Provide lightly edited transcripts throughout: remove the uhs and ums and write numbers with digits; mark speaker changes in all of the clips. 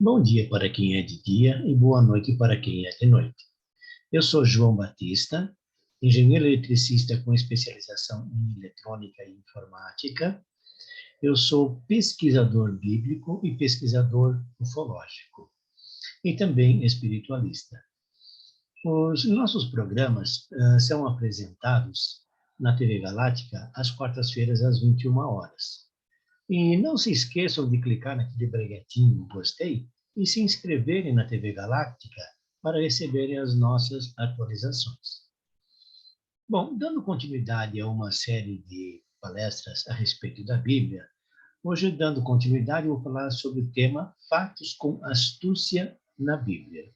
Speaker 1: Bom dia para quem é de dia e boa noite para quem é de noite. Eu sou João Batista, engenheiro eletricista com especialização em eletrônica e informática. Eu sou pesquisador bíblico e pesquisador ufológico e também espiritualista. Os nossos programas são apresentados na TV Galáctica às quartas-feiras às 21 horas. E não se esqueçam de clicar naquele breguetinho gostei e se inscreverem na TV Galáctica para receberem as nossas atualizações. Bom, dando continuidade a uma série de palestras a respeito da Bíblia, hoje, dando continuidade, eu vou falar sobre o tema Fatos com Astúcia na Bíblia.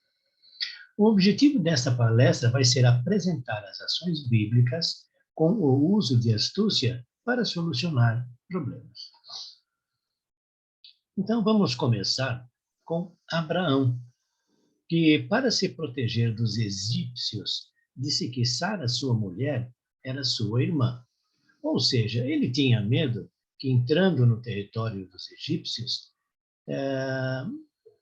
Speaker 1: O objetivo desta palestra vai ser apresentar as ações bíblicas com o uso de astúcia para solucionar problemas. Então, vamos começar com Abraão, que, para se proteger dos egípcios, disse que Sara, sua mulher, era sua irmã. Ou seja, ele tinha medo que, entrando no território dos egípcios,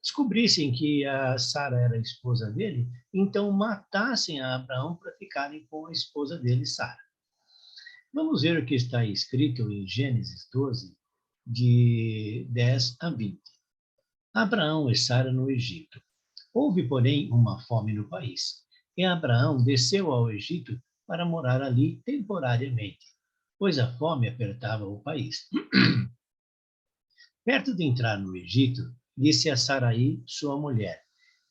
Speaker 1: descobrissem que a Sara era a esposa dele, então matassem a Abraão para ficarem com a esposa dele, Sara. Vamos ver o que está escrito em Gênesis 12, de 10 a 20. Abraão e Sara no Egito. Houve, porém, uma fome no país, e Abraão desceu ao Egito para morar ali temporariamente, pois a fome apertava o país. Perto de entrar no Egito, disse a Sarai, sua mulher: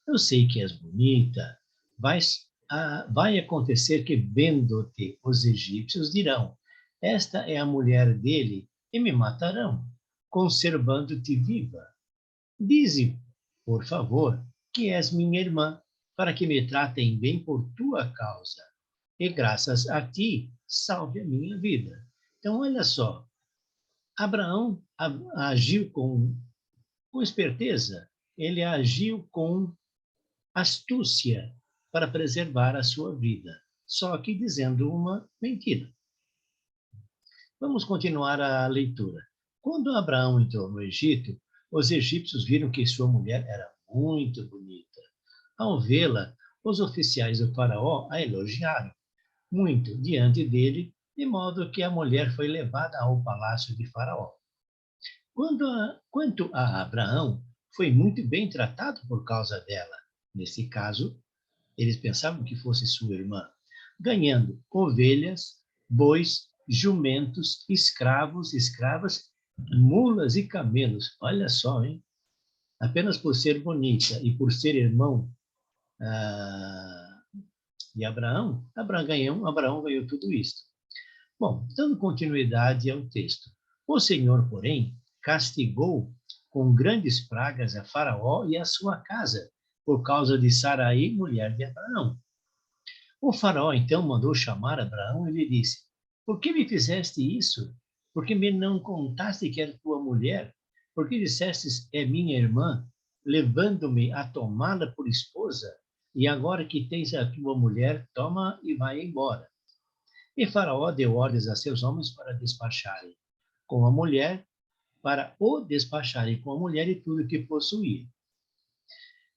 Speaker 1: Eu sei que és bonita, vai acontecer que, vendo-te, os egípcios dirão: Esta é a mulher dele, e me matarão, conservando-te viva. Dize, por favor, que és minha irmã, para que me tratem bem por tua causa, e graças a ti salve a minha vida. Então, olha só, Abraão agiu com esperteza, ele agiu com astúcia para preservar a sua vida, só que dizendo uma mentira. Vamos continuar a leitura. Quando Abraão entrou no Egito, os egípcios viram que sua mulher era muito bonita. Ao vê-la, os oficiais do faraó a elogiaram muito diante dele, de modo que a mulher foi levada ao palácio de faraó. Quanto a Abraão, foi muito bem tratado por causa dela. Nesse caso, eles pensavam que fosse sua irmã, ganhando ovelhas, bois, jumentos, escravos, escravas, mulas e camelos. Olha só, hein? Apenas por ser bonita e por ser irmão de Abraão, Abraão ganhou tudo isso. Bom, dando continuidade ao texto. O Senhor, porém, castigou com grandes pragas a Faraó e a sua casa, por causa de Sarai, mulher de Abraão. O Faraó então mandou chamar Abraão e lhe disse: Por que me fizeste isso? Por que me não contaste que era tua mulher? Por que disseste: É minha irmã, levando-me a tomá-la por esposa? E agora que tens a tua mulher, toma e vai embora. E Faraó deu ordens a seus homens para despacharem com a mulher, para o despacharem com a mulher e tudo que possuía.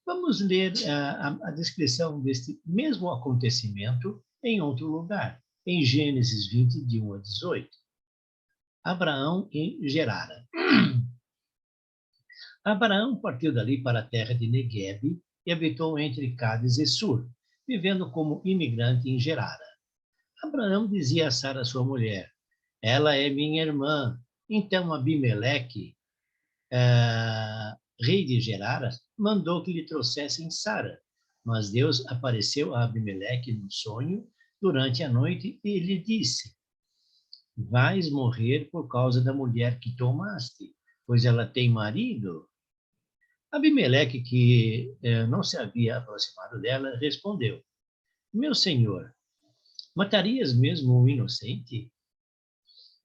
Speaker 1: Vamos ler a descrição deste mesmo acontecimento em outro lugar, em Gênesis 20, de 1 a 18. Abraão em Gerara. Abraão partiu dali para a terra de Neguebe e habitou entre Cádiz e Sur, vivendo como imigrante em Gerara. Abraão dizia a Sara, sua mulher: Ela é minha irmã. Então Abimeleque, rei de Gerara, mandou que lhe trouxessem Sara. Mas Deus apareceu a Abimeleque num sonho durante a noite e lhe disse: Vais morrer por causa da mulher que tomaste, pois ela tem marido. Abimeleque, que não se havia aproximado dela, respondeu: Meu senhor, matarias mesmo um inocente?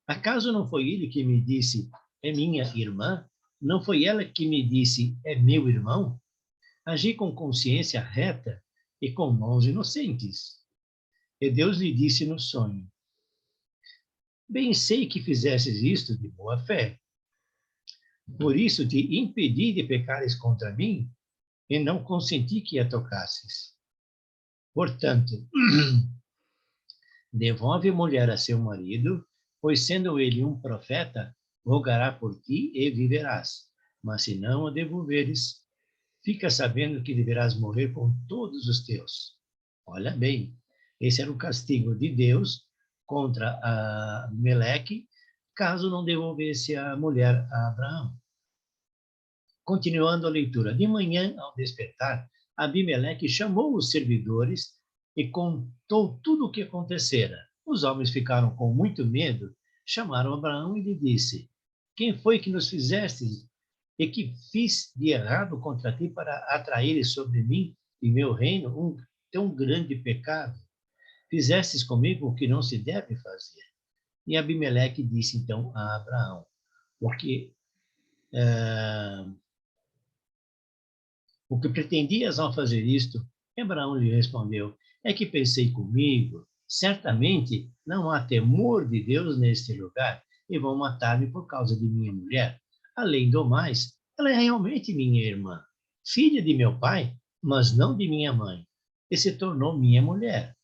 Speaker 1: Acaso não foi ele que me disse: É minha irmã? Não foi ela que me disse: É meu irmão? Agi com consciência reta e com mãos inocentes. E Deus lhe disse no sonho: Bem sei que fizestes isto de boa fé. Por isso te impedi de pecares contra mim e não consenti que a tocasses. Portanto, devolve a mulher a seu marido, pois sendo ele um profeta, rogará por ti e viverás. Mas se não a devolveres, fica sabendo que deverás morrer com todos os teus. Olha bem, esse era o castigo de Deus contra Meleque, caso não devolvesse a mulher a Abraão. Continuando a leitura. De manhã, ao despertar, Abimeleque chamou os servidores e contou tudo o que acontecera. Os homens ficaram com muito medo, chamaram Abraão e lhe disse: Quem foi que nos fizestes e que fiz de errado contra ti para atrair sobre mim e meu reino um tão grande pecado? Fizestes comigo o que não se deve fazer. E Abimeleque disse então a Abraão: Porque o que pretendias ao fazer isto? Abraão lhe respondeu: É que pensei comigo, certamente não há temor de Deus neste lugar e vão matar-me por causa de minha mulher. Além do mais, ela é realmente minha irmã, filha de meu pai, mas não de minha mãe, e se tornou minha mulher.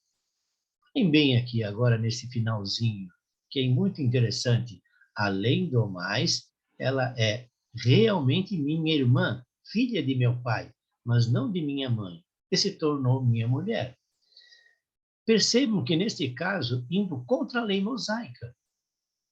Speaker 1: Tem bem aqui agora nesse finalzinho, que é muito interessante. Além do mais, ela é realmente minha irmã, filha de meu pai, mas não de minha mãe, e se tornou minha mulher. Percebam que, neste caso, indo contra a lei mosaica.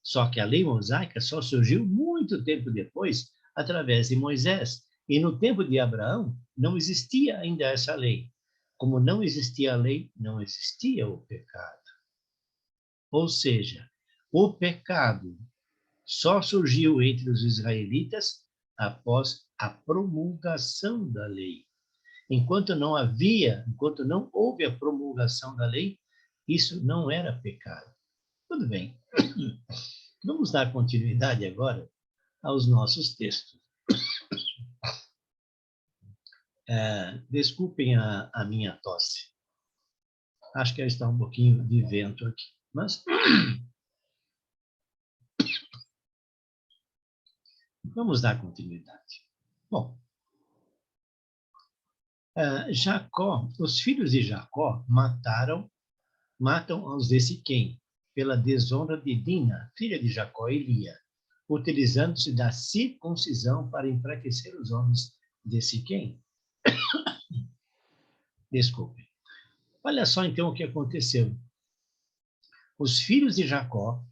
Speaker 1: Só que a lei mosaica só surgiu muito tempo depois, através de Moisés. E no tempo de Abraão, não existia ainda essa lei. Como não existia a lei, não existia o pecado. Ou seja, o pecado só surgiu entre os israelitas após a promulgação da lei. Enquanto não houve a promulgação da lei, isso não era pecado. Tudo bem. Vamos dar continuidade agora aos nossos textos. Desculpem a minha tosse. Acho que está um pouquinho de vento aqui, mas vamos dar continuidade. Bom, Jacó, os filhos de Jacó matam aos de Siquém, pela desonra de Dina, filha de Jacó e Lia, utilizando-se da circuncisão para enfraquecer os homens de Siquém. Desculpe. Olha só então o que aconteceu. Os filhos de Jacó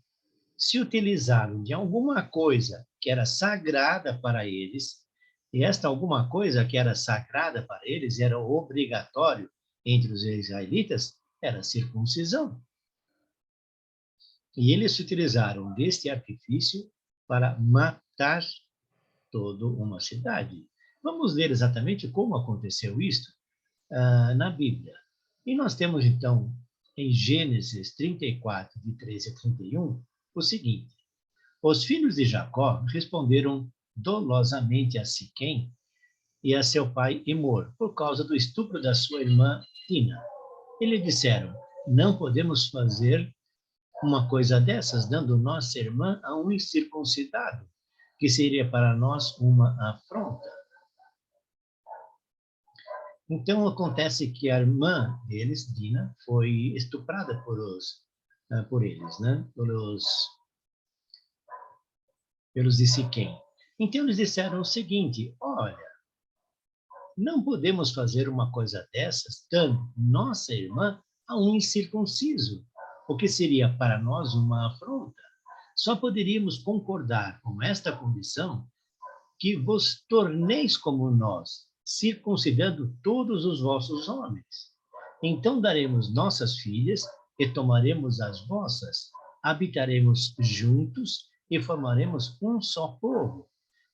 Speaker 1: se utilizaram de alguma coisa que era sagrada para eles, e esta alguma coisa que era sagrada para eles era obrigatório entre os israelitas, era a circuncisão. E eles se utilizaram deste artifício para matar toda uma cidade. Vamos ler exatamente como aconteceu isto na Bíblia. E nós temos, então, em Gênesis 34, de 13 a 31, o seguinte: Os filhos de Jacó responderam dolosamente a Siquém e a seu pai Emor, por causa do estupro da sua irmã Dina. E lhe disseram: Não podemos fazer uma coisa dessas, dando nossa irmã a um incircuncidado, que seria para nós uma afronta. Então, acontece que a irmã deles, Dina, foi estuprada por eles, né? Pelos de Siquém. Então, eles disseram o seguinte: olha, não podemos fazer uma coisa dessas, dando nossa irmã a um incircunciso, o que seria para nós uma afronta. Só poderíamos concordar com esta condição que vos torneis como nós, circuncidando todos os vossos homens. Então daremos nossas filhas e tomaremos as vossas, habitaremos juntos e formaremos um só povo.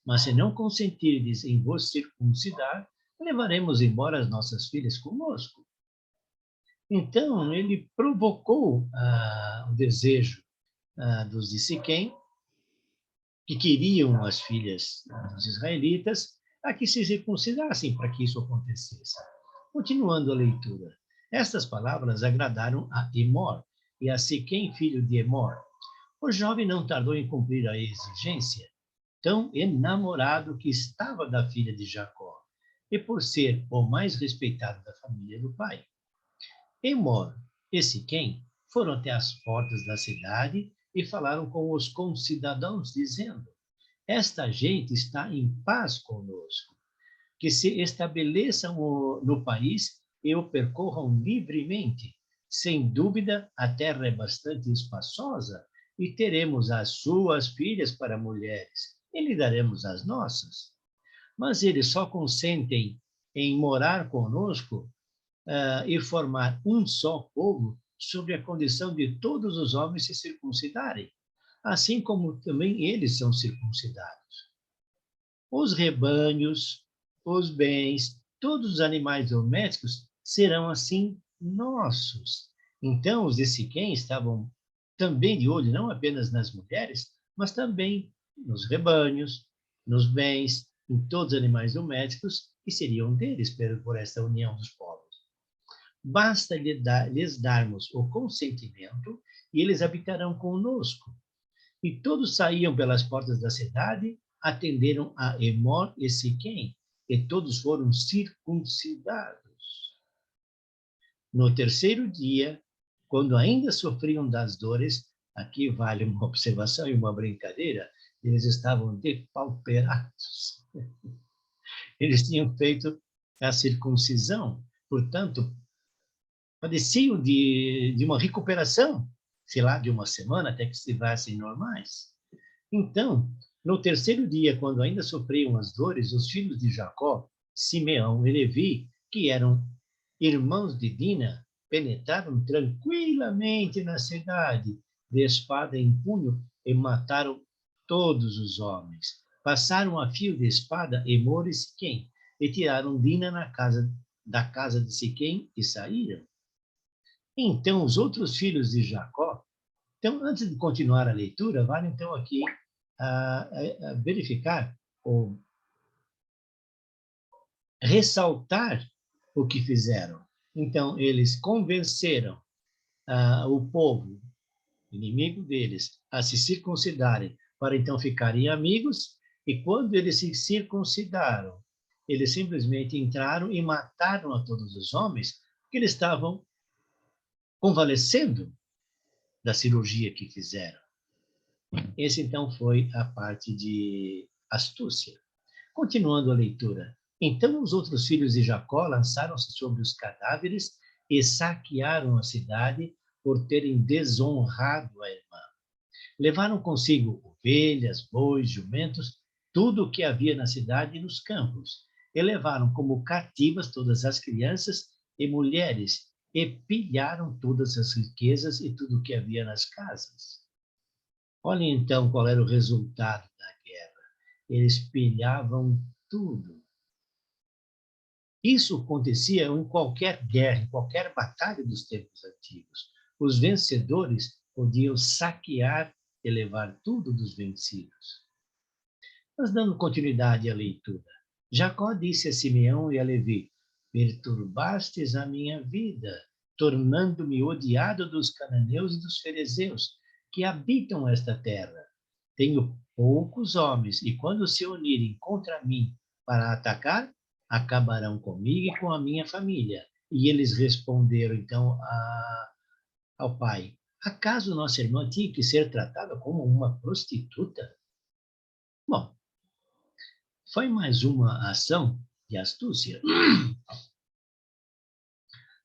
Speaker 1: Mas se não consentirdes em vos circuncidar, levaremos embora as nossas filhas conosco. Então, ele provocou o desejo dos de Siquém, que queriam as filhas dos israelitas, a que se circuncidassem para que isso acontecesse. Continuando a leitura. Estas palavras agradaram a Emor e a Siquém, filho de Emor. O jovem não tardou em cumprir a exigência tão enamorado que estava da filha de Jacó, e por ser o mais respeitado da família do pai. Emor e Siquém foram até as portas da cidade e falaram com os concidadãos, dizendo: esta gente está em paz conosco, que se estabeleçam no país e o percorram livremente. Sem dúvida, a terra é bastante espaçosa e teremos as suas filhas para mulheres e lhe daremos as nossas. Mas eles só consentem em morar conosco e formar um só povo sob a condição de todos os homens se circuncidarem, assim como também eles são circuncidados. Os rebanhos, os bens, todos os animais domésticos serão assim nossos. Então, os de Siquém estavam também de olho não apenas nas mulheres, mas também nos rebanhos, nos bens, em todos os animais domésticos que seriam deles por esta união dos povos. Basta lhes darmos o consentimento e eles habitarão conosco. E todos saíam pelas portas da cidade, atenderam a Emor e Siquém, e todos foram circuncidados. No terceiro dia, quando ainda sofriam das dores, aqui vale uma observação e uma brincadeira, eles estavam depauperados. Eles tinham feito a circuncisão, portanto, padeciam de uma recuperação, sei lá, de uma semana até que estivessem normais. Então, no terceiro dia, quando ainda sofriam as dores, os filhos de Jacó, Simeão e Levi, que eram irmãos de Dina, penetraram tranquilamente na cidade, de espada em punho, e mataram todos os homens. Passaram a fio de espada Emor e Siquém, e tiraram Dina da casa de Siquém e saíram. Então, os outros filhos de Jacó, então, antes de continuar a leitura, vale então aqui verificar ou ressaltar o que fizeram. Então, eles convenceram o povo, inimigo deles, a se circuncidarem, para então ficarem amigos, e quando eles se circuncidaram, eles simplesmente entraram e mataram a todos os homens, porque eles estavam convalescendo da cirurgia que fizeram. Esse, então, foi a parte de astúcia. Continuando a leitura. Então os outros filhos de Jacó lançaram-se sobre os cadáveres e saquearam a cidade por terem desonrado a irmã. Levaram consigo ovelhas, bois, jumentos, tudo o que havia na cidade e nos campos, e levaram como cativas todas as crianças e mulheres, e pilharam todas as riquezas e tudo o que havia nas casas. Olhem então qual era o resultado da guerra. Eles pilhavam tudo. Isso acontecia em qualquer guerra, em qualquer batalha dos tempos antigos. Os vencedores podiam saquear e levar tudo dos vencidos. Mas dando continuidade à leitura, Jacó disse a Simeão e a Levi: perturbastes a minha vida, tornando-me odiado dos cananeus e dos ferezeus, que habitam esta terra. Tenho poucos homens, e quando se unirem contra mim para atacar, acabarão comigo e com a minha família. E eles responderam, então, ao pai: acaso nossa irmã tinha que ser tratada como uma prostituta? Bom, foi mais uma ação de astúcia.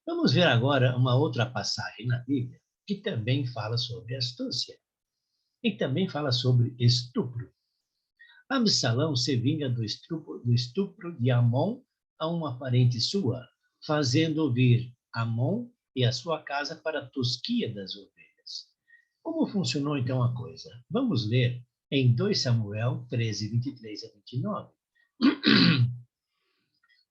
Speaker 1: Vamos ver agora uma outra passagem na Bíblia que também fala sobre astúcia e também fala sobre estupro. Absalão se vinga do estupro de Amon a uma parente sua, fazendo vir Amon e a sua casa para a tosquia das ovelhas. Como funcionou então a coisa? Vamos ler em 2 Samuel 13, 23 a 29.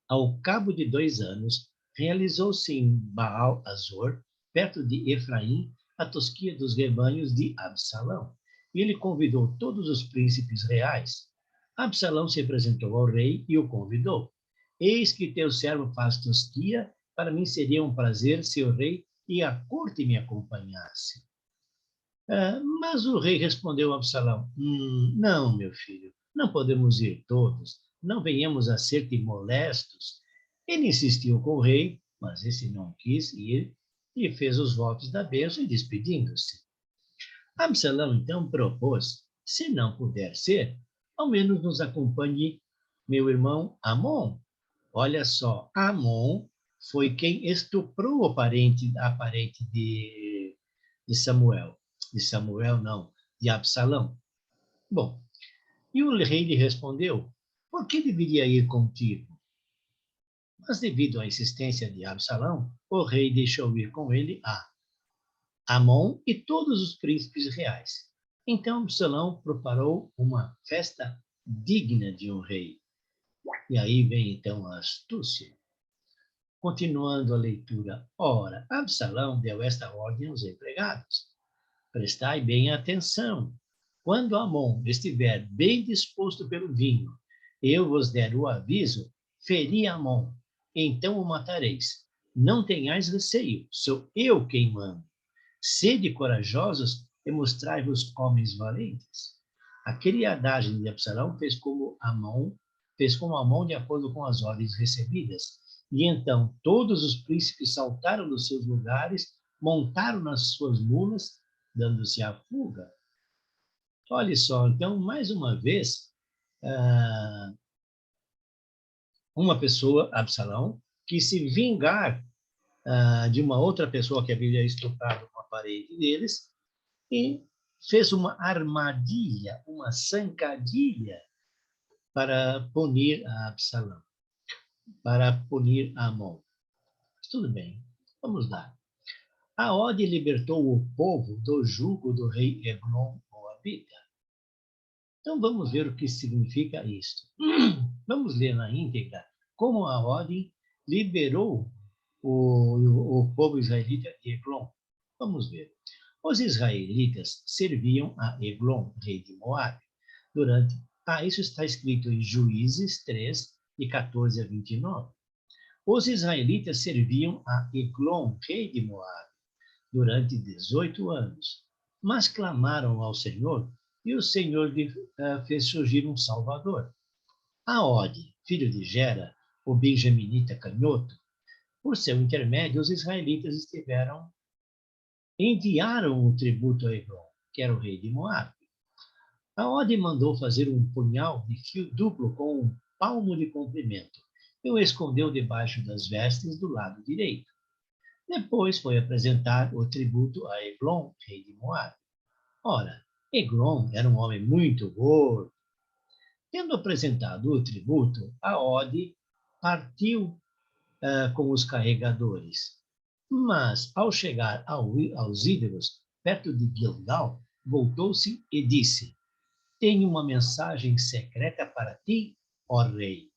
Speaker 1: Ao cabo de 2 anos, realizou-se em Baal-Azor, perto de Efraim, a tosquia dos rebanhos de Absalão. E ele convidou todos os príncipes reais. Absalão se apresentou ao rei e o convidou. Eis que teu servo faz tosquia, para mim seria um prazer se o rei e a corte me acompanhasse. Mas o rei respondeu a Absalão: não, meu filho, Não podemos ir todos, não venhamos a ser-te molestos. Ele insistiu com o rei, mas esse não quis ir e fez os votos da bênção e despedindo-se. Absalão então propôs, se não puder ser, ao menos nos acompanhe meu irmão Amon. Olha só, Amon foi quem estuprou a parente de Samuel. De Samuel, não, de Absalão. Bom, e o rei lhe respondeu, por que deveria ir contigo? Mas devido à insistência de Absalão, o rei deixou ir com ele a Amon e todos os príncipes reais. Então Absalão preparou uma festa digna de um rei. E aí vem então a astúcia. Continuando a leitura, ora, Absalão deu esta ordem aos empregados. Prestai bem atenção. Quando Amon estiver bem disposto pelo vinho, eu vos der o aviso, feri Amon, então o matareis. Não tenhais receio, sou eu quem mando. Sede corajosos e mostrai-vos homens valentes. A criadagem de Absalão fez como Amon de acordo com as ordens recebidas. E então todos os príncipes saltaram dos seus lugares, montaram nas suas mulas, dando-se à fuga. Olha só, então, mais uma vez, uma pessoa, Absalão, quis se vingar de uma outra pessoa que havia estuprado uma parede deles e fez uma armadilha, uma zancadilha para punir a Absalão, para punir Amon. Mas tudo bem, vamos lá. A Ode libertou o povo do jugo do rei Eglon Moabita. Então vamos ver o que significa isto. Vamos ler na íntegra como a Ode liberou o povo israelita de Eglon. Vamos ver. Os israelitas serviam a Eglon, rei de Moabe, durante... isso está escrito em Juízes 3, de 14 a 29. Os israelitas serviam a Eglon, rei de Moabe, durante 18 anos, mas clamaram ao Senhor e o Senhor fez surgir um Salvador. Aode, filho de Gera, o benjaminita canhoto, por seu intermédio, os israelitas enviaram o tributo a Eglon, que era o rei de Moabe. Aode mandou fazer um punhal de fio duplo com um palmo de comprimento e o escondeu debaixo das vestes do lado direito. Depois foi apresentar o tributo a Eglon, rei de Moabe. Ora, Eglon era um homem muito gordo. Tendo apresentado o tributo, Aode partiu com os carregadores. Mas, ao chegar aos ídolos, perto de Gilgal, voltou-se e disse, tenho uma mensagem secreta para ti, ó rei.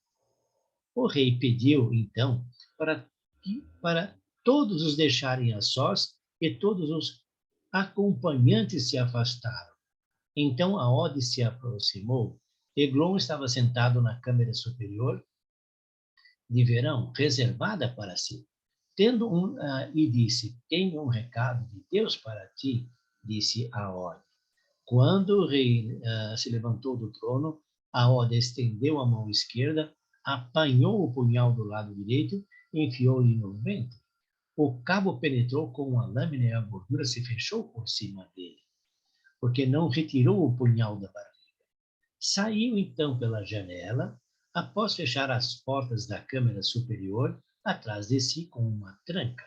Speaker 1: O rei pediu, então, para todos os deixarem a sós e todos os acompanhantes se afastaram. Então Aode se aproximou. Eglon estava sentado na câmara superior de verão, reservada para si. E disse, tenho um recado de Deus para ti, disse Aode. Quando o rei se levantou do trono, Aode estendeu a mão esquerda, apanhou o punhal do lado direito e enfiou-lhe no ventre. O cabo penetrou com uma lâmina e a gordura se fechou por cima dele, porque não retirou o punhal da barriga. Saiu então pela janela, após fechar as portas da câmara superior, atrás de si com uma tranca.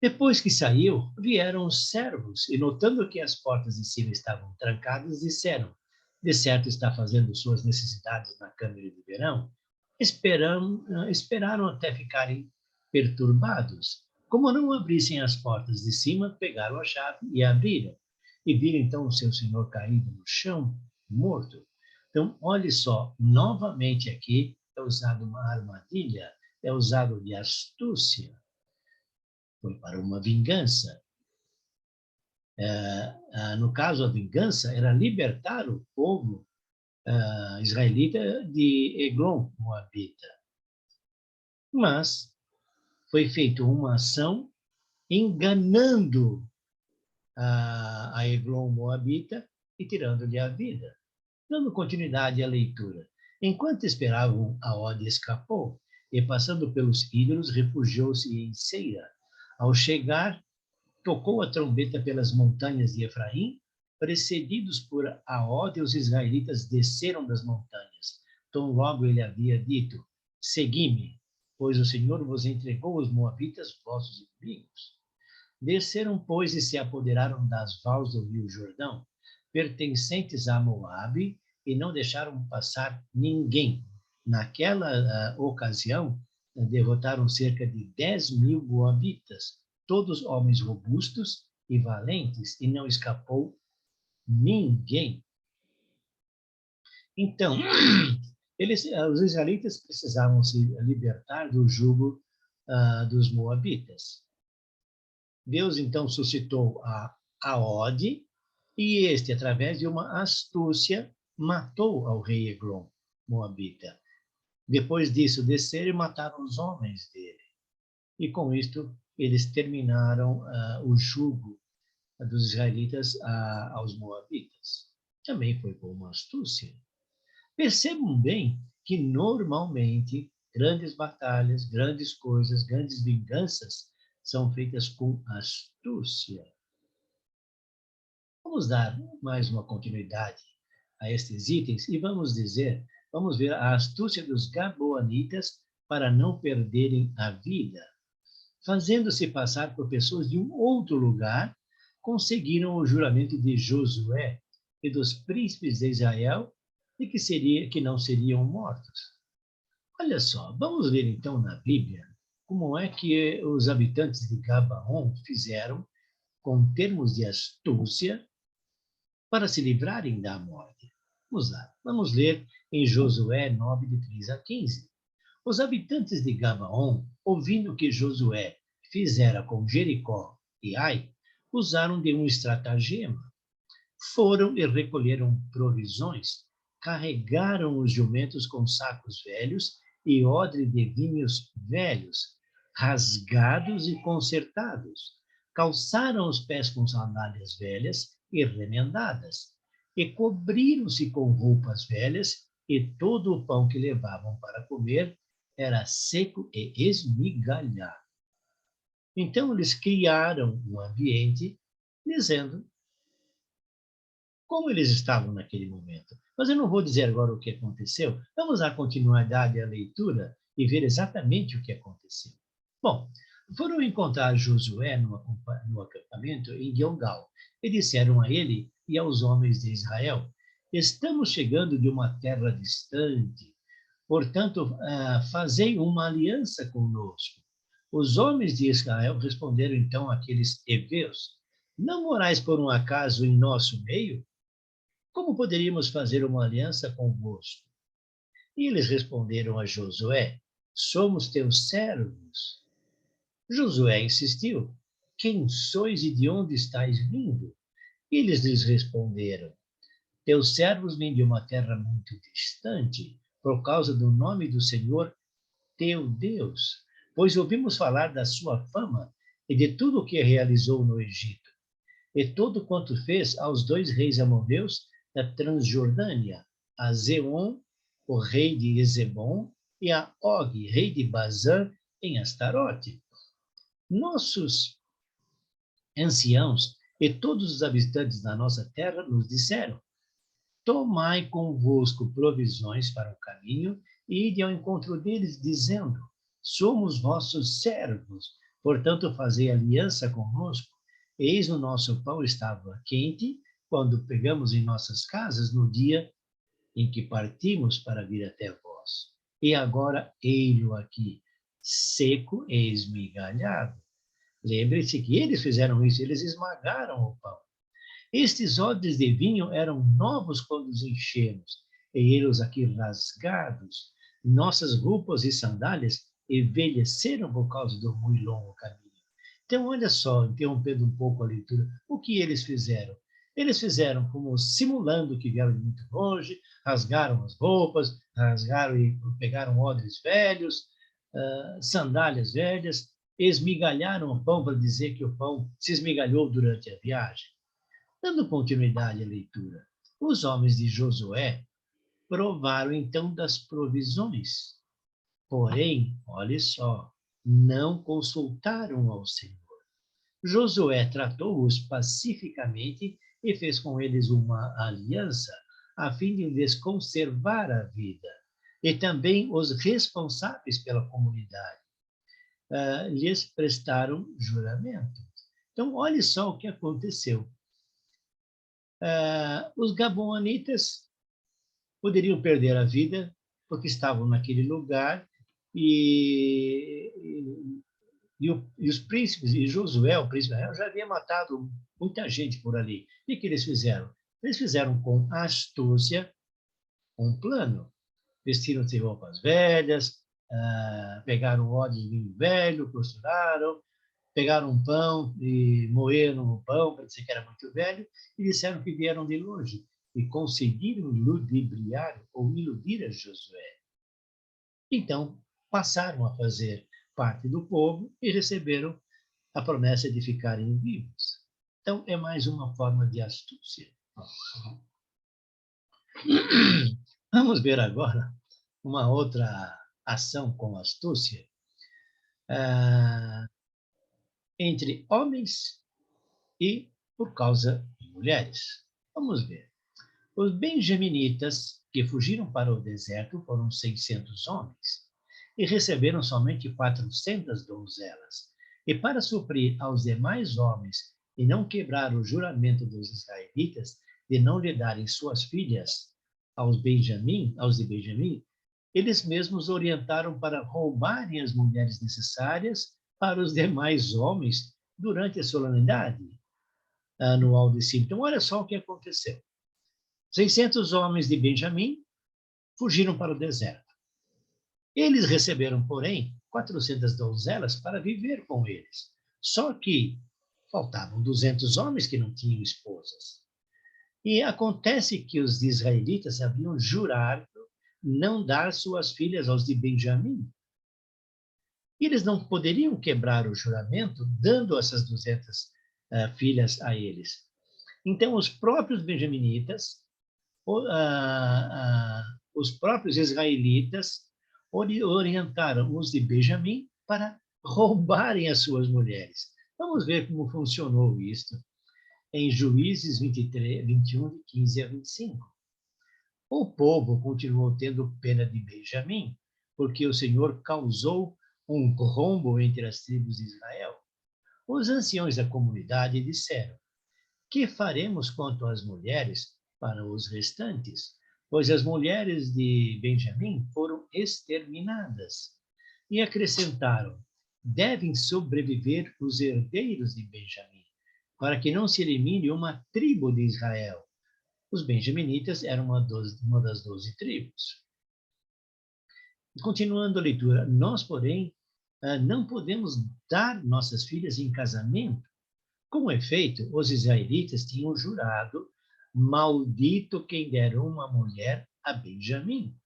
Speaker 1: Depois que saiu, vieram os servos e, notando que as portas de cima estavam trancadas, disseram, de certo está fazendo suas necessidades na câmara de verão. Esperaram até ficarem perturbados. Como não abrissem as portas de cima, pegaram a chave e abriram. E viram então o seu senhor caído no chão, morto. Então, olhe só, novamente aqui é usado uma armadilha, é usado de astúcia. Foi para uma vingança. No caso, a vingança era libertar o povo israelita de Eglon, Moabita. Mas foi feita uma ação enganando a Eglon, Moabita, e tirando-lhe a vida. Dando continuidade à leitura. Enquanto esperavam, a Ode escapou e, passando pelos ídolos, refugiou-se em Seira. Ao chegar, tocou a trombeta pelas montanhas de Efraim. Precedidos por Aode, os israelitas desceram das montanhas. Tão logo ele havia dito: segui-me, pois o Senhor vos entregou os moabitas, vossos inimigos. Desceram, pois, e se apoderaram das vals do rio Jordão, pertencentes a Moabe, e não deixaram passar ninguém. Naquela ocasião, derrotaram cerca de 10.000 moabitas, todos homens robustos e valentes, e não escapou ninguém. Então, os israelitas precisavam se libertar do jugo dos moabitas. Deus, então, suscitou a Ode, e este, através de uma astúcia, matou ao rei Eglon, moabita. Depois disso, desceram e mataram os homens dele. E com isto, eles terminaram o jugo dos israelitas aos moabitas. Também foi por uma astúcia. Percebam bem que, normalmente, grandes batalhas, grandes coisas, grandes vinganças são feitas com astúcia. Vamos dar mais uma continuidade a estes itens e vamos ver a astúcia dos gabaonitas para não perderem a vida. Fazendo-se passar por pessoas de um outro lugar, conseguiram o juramento de Josué e dos príncipes de Israel de que não seriam mortos. Olha só, vamos ver então na Bíblia como é que os habitantes de Gabaon fizeram com termos de astúcia para se livrarem da morte. Vamos lá, vamos ler em Josué 9, de 3 a 15. Os habitantes de Gabaon, ouvindo que Josué fizera com Jericó e Ai, usaram de um estratagema. Foram e recolheram provisões, carregaram os jumentos com sacos velhos e odre de vinhos velhos, rasgados e consertados. Calçaram os pés com sandálias velhas e remendadas, e cobriram-se com roupas velhas, e todo o pão que levavam para comer era seco e esmigalhado. Então eles criaram um ambiente dizendo como eles estavam naquele momento. Mas eu não vou dizer agora o que aconteceu. Vamos dar continuidade à leitura e ver exatamente o que aconteceu. Bom, foram encontrar Josué no acampamento em Gilgal e disseram a ele e aos homens de Israel: estamos chegando de uma terra distante, portanto, fazei uma aliança conosco. Os homens de Israel responderam então àqueles heveus: não morais por um acaso em nosso meio? Como poderíamos fazer uma aliança convosco? E eles responderam a Josué: somos teus servos. Josué insistiu: quem sois e de onde estáis vindo? E eles lhes responderam: teus servos vêm de uma terra muito distante, por causa do nome do Senhor, teu Deus, pois ouvimos falar da sua fama e de tudo o que realizou no Egito, e todo quanto fez aos 2 reis amorreus da Transjordânia, a Zeon, o rei de Ezebom, e a Og, rei de Bazã, em Astarote. Nossos anciãos e todos os habitantes da nossa terra nos disseram: tomai convosco provisões para o caminho e ide ao encontro deles, dizendo: somos vossos servos, portanto fazei aliança conosco. Eis o nosso pão estava quente quando pegamos em nossas casas no dia em que partimos para vir até vós. E agora ei-lo aqui, seco e esmigalhado. Lembre-se que eles fizeram isso, eles esmagaram o pão. Estes odres de vinho eram novos quando os enchemos, e eles aqui rasgados. Nossas roupas e sandálias envelheceram por causa do muito longo caminho. Então, olha só, interrompendo um pouco a leitura, o que eles fizeram? Eles fizeram como simulando que vieram de muito longe, rasgaram as roupas, rasgaram e pegaram odres velhos, sandálias velhas, esmigalharam o pão para dizer que o pão se esmigalhou durante a viagem. Dando continuidade à leitura, Os homens de Josué provaram então das provisões, porém, olhe só, não consultaram ao Senhor. Josué tratou-os pacificamente e fez com eles uma aliança, a fim de lhes conservar a vida. E também os responsáveis pela comunidade lhes prestaram juramento. Então, olhe só o que aconteceu. Os Gabaonitas poderiam perder a vida porque estavam naquele lugar e os príncipes, e Josué, o príncipe Israel, já havia matado muita gente por ali. O que eles fizeram? Eles fizeram com astúcia um plano. Vestiram-se de roupas velhas, pegaram óleos de vinho velho, costuraram, pegaram um pão e moeram o pão para dizer que era muito velho e disseram que vieram de longe e conseguiram ludibriar ou iludir a Josué. Então, passaram a fazer parte do povo e receberam a promessa de ficarem vivos. Então, é mais uma forma de astúcia. Vamos ver agora uma outra ação com astúcia entre homens e por causa de mulheres. Vamos ver. Os benjaminitas que fugiram para o deserto foram 600 homens e receberam somente 400 donzelas. E para suprir aos demais homens e não quebrar o juramento dos israelitas de não lhe darem suas filhas aos de Benjamim, eles mesmos orientaram para roubarem as mulheres necessárias para os demais homens durante a solenidade anual de Sírio. Então, olha só o que aconteceu. 600 homens de Benjamim fugiram para o deserto. Eles receberam, porém, 400 donzelas para viver com eles. Só que faltavam 200 homens que não tinham esposas. E acontece que os israelitas haviam jurado não dar suas filhas aos de Benjamim. E eles não poderiam quebrar o juramento dando essas 200 filhas a eles. Então, os próprios benjaminitas, os próprios israelitas orientaram os de Benjamim para roubarem as suas mulheres. Vamos ver como funcionou isto em Juízes 23, 21, de 15 a 25. O povo continuou tendo pena de Benjamim, porque o Senhor causou um rombo entre as tribos de Israel. Os anciões da comunidade disseram: que faremos quanto às mulheres para os restantes? Pois as mulheres de Benjamim foram exterminadas. E acrescentaram: devem sobreviver os herdeiros de Benjamim, para que não se elimine uma tribo de Israel. Os benjaminitas eram uma das 12 tribos. Continuando a leitura, nós, porém, não podemos dar nossas filhas em casamento. Com efeito, os israelitas tinham jurado: maldito quem der uma mulher a Benjamim.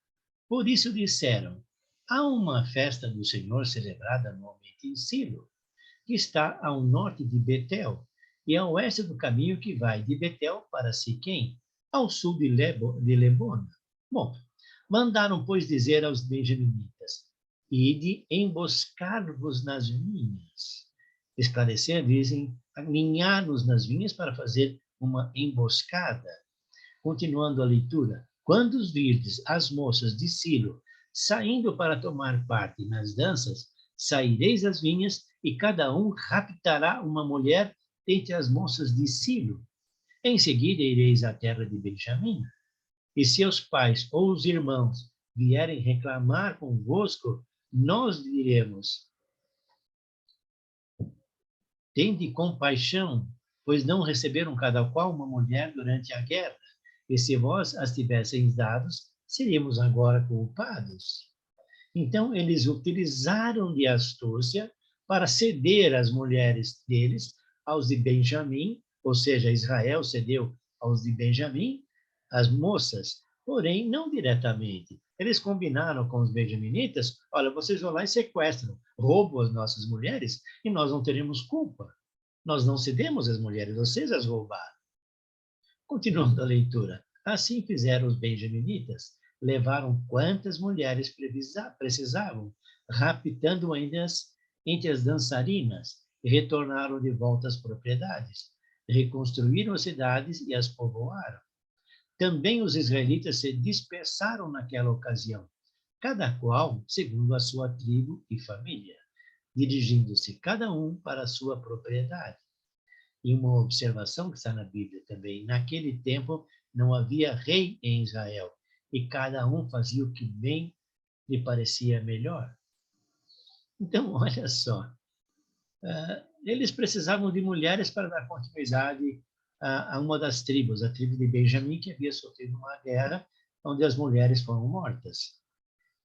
Speaker 1: Por isso disseram: há uma festa do Senhor celebrada anualmente em Silo, que está ao norte de Betel, e a oeste do caminho que vai de Betel para Siquém, ao sul de Lebona. Bom, mandaram, pois, dizer aos benjaminitas: ide emboscar-vos nas vinhas. Esclarecer, dizem, aninhar-nos nas vinhas para fazer uma emboscada. Continuando a leitura, quando os virdes as moças de Silo saindo para tomar parte nas danças, saireis das vinhas e cada um raptará uma mulher entre as moças de Silo. Em seguida ireis à terra de Benjamim, e seus pais ou os irmãos vierem reclamar convosco, nós diremos: tende compaixão, pois não receberam cada qual uma mulher durante a guerra, e se vós as tivesseis dados, seríamos agora culpados. Então, eles utilizaram de astúcia para ceder as mulheres deles aos de Benjamim, ou seja, Israel cedeu aos de Benjamim, as moças, porém, não diretamente. Eles combinaram com os benjaminitas: olha, vocês vão lá e sequestram, roubam as nossas mulheres e nós não teremos culpa. Nós não cedemos as mulheres, vocês as roubaram. Continuando a leitura. Assim fizeram os benjaminitas, levaram quantas mulheres precisavam, raptando ainda entre as dançarinas, e retornaram de volta às propriedades, reconstruíram as cidades e as povoaram. Também os israelitas se dispersaram naquela ocasião, cada qual segundo a sua tribo e família, dirigindo-se cada um para a sua propriedade. E uma observação que está na Bíblia também: naquele tempo não havia rei em Israel, e cada um fazia o que bem lhe parecia melhor. Então, olha só, eles precisavam de mulheres para dar continuidade a uma das tribos, a tribo de Benjamim, que havia sofrido uma guerra onde as mulheres foram mortas.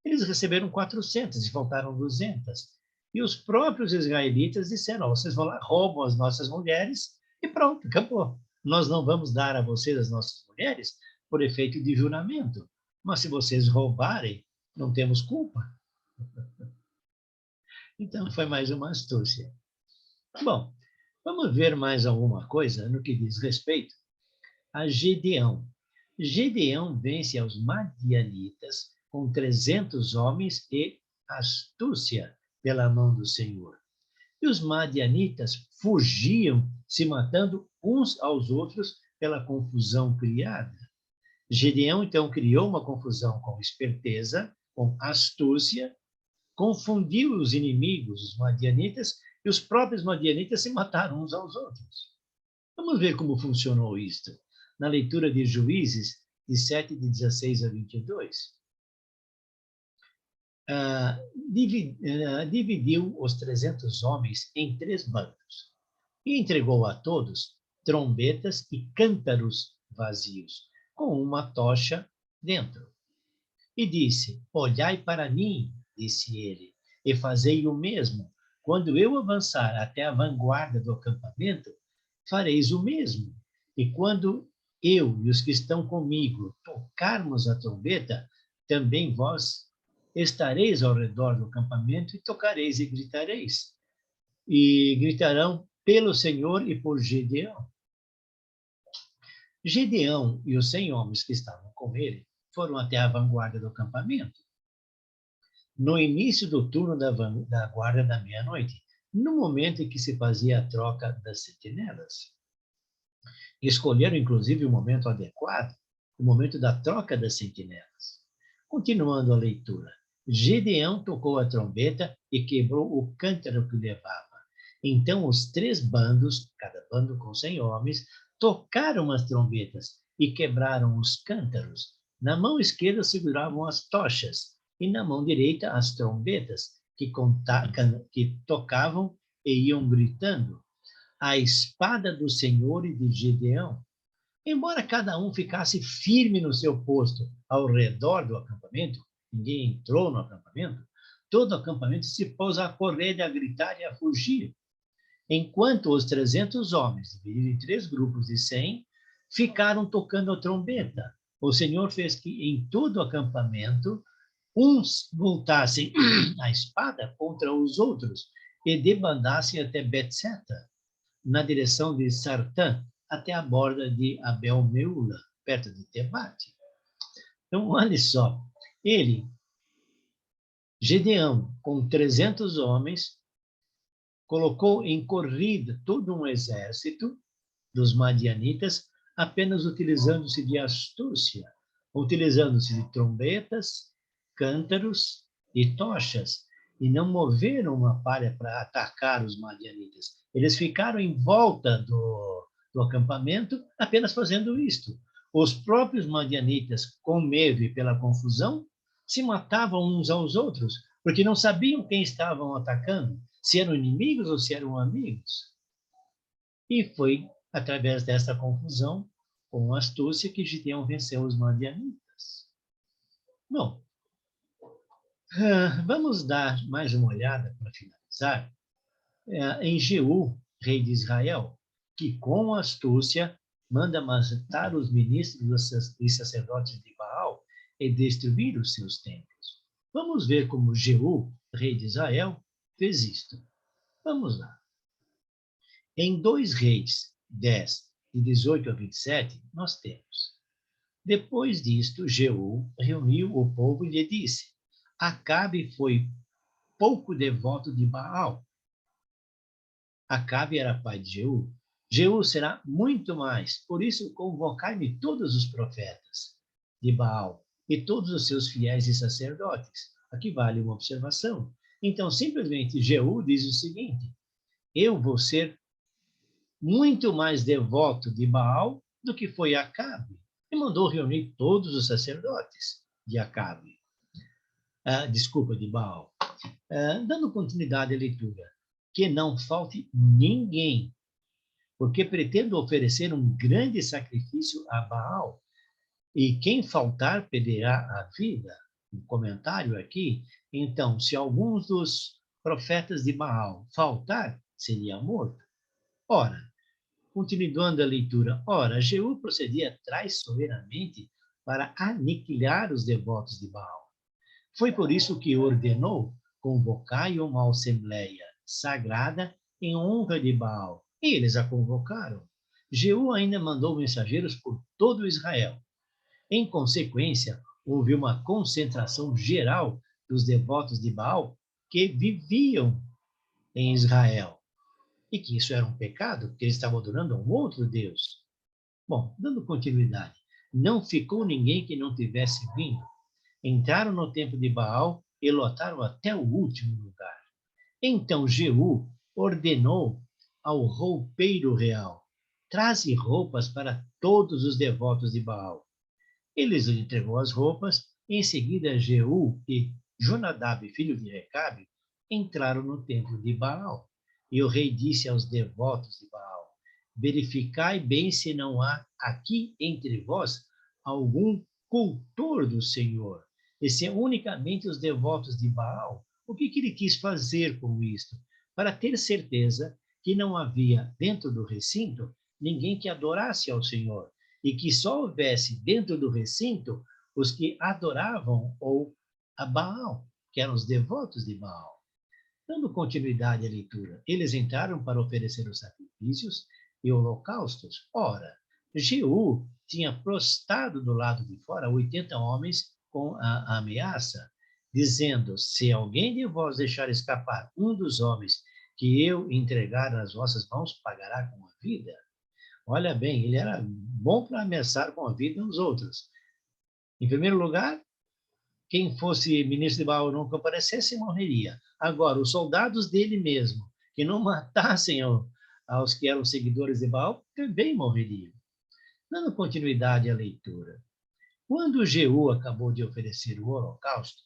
Speaker 1: Eles receberam 400 e faltaram 200. E os próprios israelitas disseram: vocês vão lá, roubam as nossas mulheres e pronto, acabou. Nós não vamos dar a vocês as nossas mulheres por efeito de juramento. Mas se vocês roubarem, não temos culpa. Então, foi mais uma astúcia. Bom, vamos ver mais alguma coisa no que diz respeito a Gedeão. Gedeão vence aos madianitas com 300 homens e astúcia pela mão do Senhor. E os madianitas fugiam, se matando uns aos outros pela confusão criada. Gedeão, então, criou uma confusão com esperteza, com astúcia, confundiu os inimigos, os madianitas, e os próprios madianitas se mataram uns aos outros. Vamos ver como funcionou isto. Na leitura de Juízes, de 7, de 16 a 22. Dividiu os 300 homens em 3 bandos e entregou a todos trombetas e cântaros vazios, com uma tocha dentro. E disse: olhai para mim, disse ele, e fazei o mesmo. Quando eu avançar até a vanguarda do acampamento, fareis o mesmo. E quando eu e os que estão comigo tocarmos a trombeta, também vós estareis ao redor do acampamento e tocareis e gritareis. E gritarão pelo Senhor e por Gedeão. Gedeão e os 100 homens que estavam com ele foram até a vanguarda do acampamento. No início do turno da guarda da meia-noite, no momento em que se fazia a troca das sentinelas. Escolheram, inclusive, o momento adequado, o momento da troca das sentinelas. Continuando a leitura. Gedeão tocou a trombeta e quebrou o cântaro que levava. Então os 3 bandos, cada bando com 100 homens, tocaram as trombetas e quebraram os cântaros. Na mão esquerda seguravam as tochas e na mão direita as trombetas que tocavam e iam gritando: a espada do Senhor e de Gedeão. Embora cada um ficasse firme no seu posto ao redor do acampamento, ninguém entrou no acampamento, todo o acampamento se pôs a correr, a gritar e a fugir. Enquanto os 300 homens, divididos em 3 grupos de 100, ficaram tocando a trombeta. O Senhor fez que em todo o acampamento uns voltassem a espada contra os outros e debandassem até Betseta, na direção de Sartã, até a borda de Abel-Meula, perto de Tebate. Então, olha só, Gedeão, com 300 homens, colocou em corrida todo um exército dos madianitas, apenas utilizando-se de astúcia, utilizando-se de trombetas, cântaros e tochas, e não moveram uma palha para atacar os madianitas. Eles ficaram em volta do acampamento, apenas fazendo isto. Os próprios madianitas, com medo e pela confusão, se matavam uns aos outros, porque não sabiam quem estavam atacando, se eram inimigos ou se eram amigos. E foi através dessa confusão, com astúcia, que Gideão venceu os madianitas. Bom, vamos dar mais uma olhada para finalizar em Jeú, rei de Israel, que com astúcia manda matar os ministros e sacerdotes de Baal e destruir os seus templos. Vamos ver como Jeú, rei de Israel, fez isto. Vamos lá. Em 2 Reis 10, de 18 a 27, nós temos: Depois disto, Jeú reuniu o povo e lhe disse: Acabe foi pouco devoto de Baal. Acabe era pai de Jeú. Jeú será muito mais. Por isso, convocai-me todos os profetas de Baal e todos os seus fiéis e sacerdotes. Aqui vale uma observação. Então, simplesmente, Jeú diz o seguinte: eu vou ser muito mais devoto de Baal do que foi Acabe. E mandou reunir todos os sacerdotes de Acabe. Desculpa, de Baal. Dando continuidade à leitura. Que não falte ninguém, porque pretendo oferecer um grande sacrifício a Baal, e quem faltar perderá a vida. Um comentário aqui. Então, se alguns dos profetas de Baal faltar, seria morto. Ora, continuando a leitura, ora, Jeú procedia traiçoeiramente para aniquilar os devotos de Baal. Foi por isso que ordenou convocai uma assembleia sagrada em honra de Baal. E eles a convocaram. Jeú ainda mandou mensageiros por todo Israel. Em consequência, houve uma concentração geral dos devotos de Baal que viviam em Israel. E que isso era um pecado, porque eles estavam adorando a um outro Deus. Bom, dando continuidade, não ficou ninguém que não tivesse vindo. Entraram no templo de Baal e lotaram até o último lugar. Então Jeú ordenou ao roupeiro real: traze roupas para todos os devotos de Baal. Eles lhe entregou as roupas, e em seguida Jeú e Jonadab, filho de Recabe, entraram no templo de Baal. E o rei disse aos devotos de Baal: verificai bem se não há aqui entre vós algum cultor do Senhor, e se unicamente os devotos de Baal. O que ele quis fazer com isto? Para ter certeza que não havia dentro do recinto ninguém que adorasse ao Senhor, e que só houvesse dentro do recinto os que adoravam ou a Baal, que eram os devotos de Baal. Dando continuidade à leitura, eles entraram para oferecer os sacrifícios e holocaustos. Ora, Jeú tinha prostrado do lado de fora 80 homens com a ameaça, dizendo: se alguém de vós deixar escapar um dos homens que eu entregar nas vossas mãos, pagará com a vida. Olha bem, ele era bom para ameaçar com a vida uns outros. Em primeiro lugar, quem fosse ministro de Baal não comparecesse, morreria. Agora, os soldados dele mesmo, que não matassem aos que eram seguidores de Baal, também morreriam. Dando continuidade à leitura. Quando Jeú acabou de oferecer o holocausto,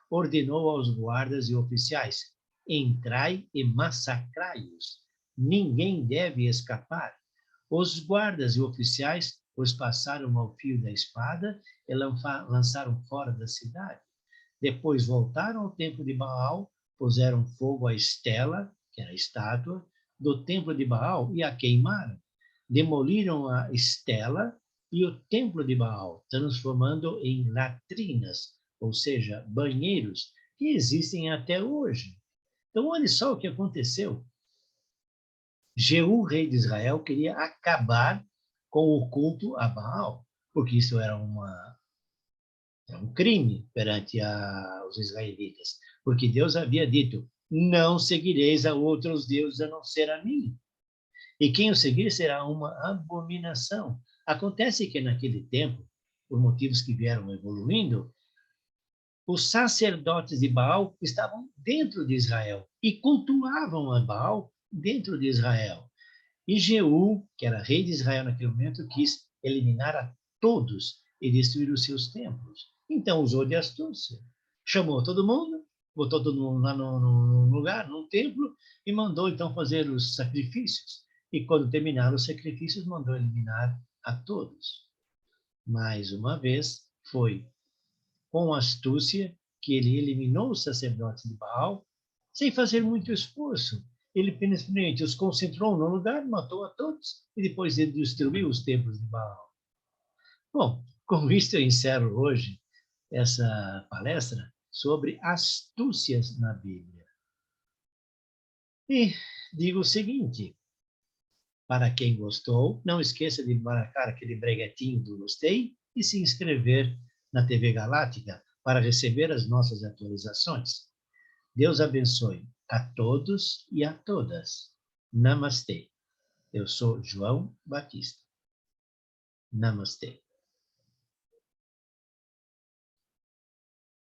Speaker 1: ordenou aos guardas e oficiais: entrai e massacrai-os. Ninguém deve escapar. Os guardas e oficiais os passaram ao fio da espada e lançaram fora da cidade. Depois voltaram ao templo de Baal, puseram fogo à estela, que era a estátua, do templo de Baal e a queimaram. Demoliram a estela e o templo de Baal, transformando em latrinas, ou seja, banheiros, que existem até hoje. Então, olha só o que aconteceu. Jeú, rei de Israel, queria acabar com o culto a Baal, porque isso era um crime perante os israelitas, porque Deus havia dito: não seguireis a outros deuses a não ser a mim. E quem o seguir será uma abominação. Acontece que naquele tempo, por motivos que vieram evoluindo, os sacerdotes de Baal estavam dentro de Israel e cultuavam a Baal dentro de Israel. E Jeú, que era rei de Israel naquele momento, quis eliminar a todos e destruir os seus templos. Então usou de astúcia. Chamou todo mundo, botou todo mundo lá no lugar, num templo, e mandou então fazer os sacrifícios. E quando terminaram os sacrifícios, mandou eliminar a todos. Mais uma vez, foi com astúcia que ele eliminou os sacerdotes de Baal, sem fazer muito esforço. Ele simplesmente os concentrou no lugar, matou a todos e depois ele destruiu os templos de Baal. Bom, com isso eu encerro hoje essa palestra sobre astúcias na Bíblia. E digo o seguinte: para quem gostou, não esqueça de marcar aquele breguetinho do gostei e se inscrever na TV Galáctica para receber as nossas atualizações. Deus abençoe a todos e a todas. Namastê. Eu sou João Batista. Namastê.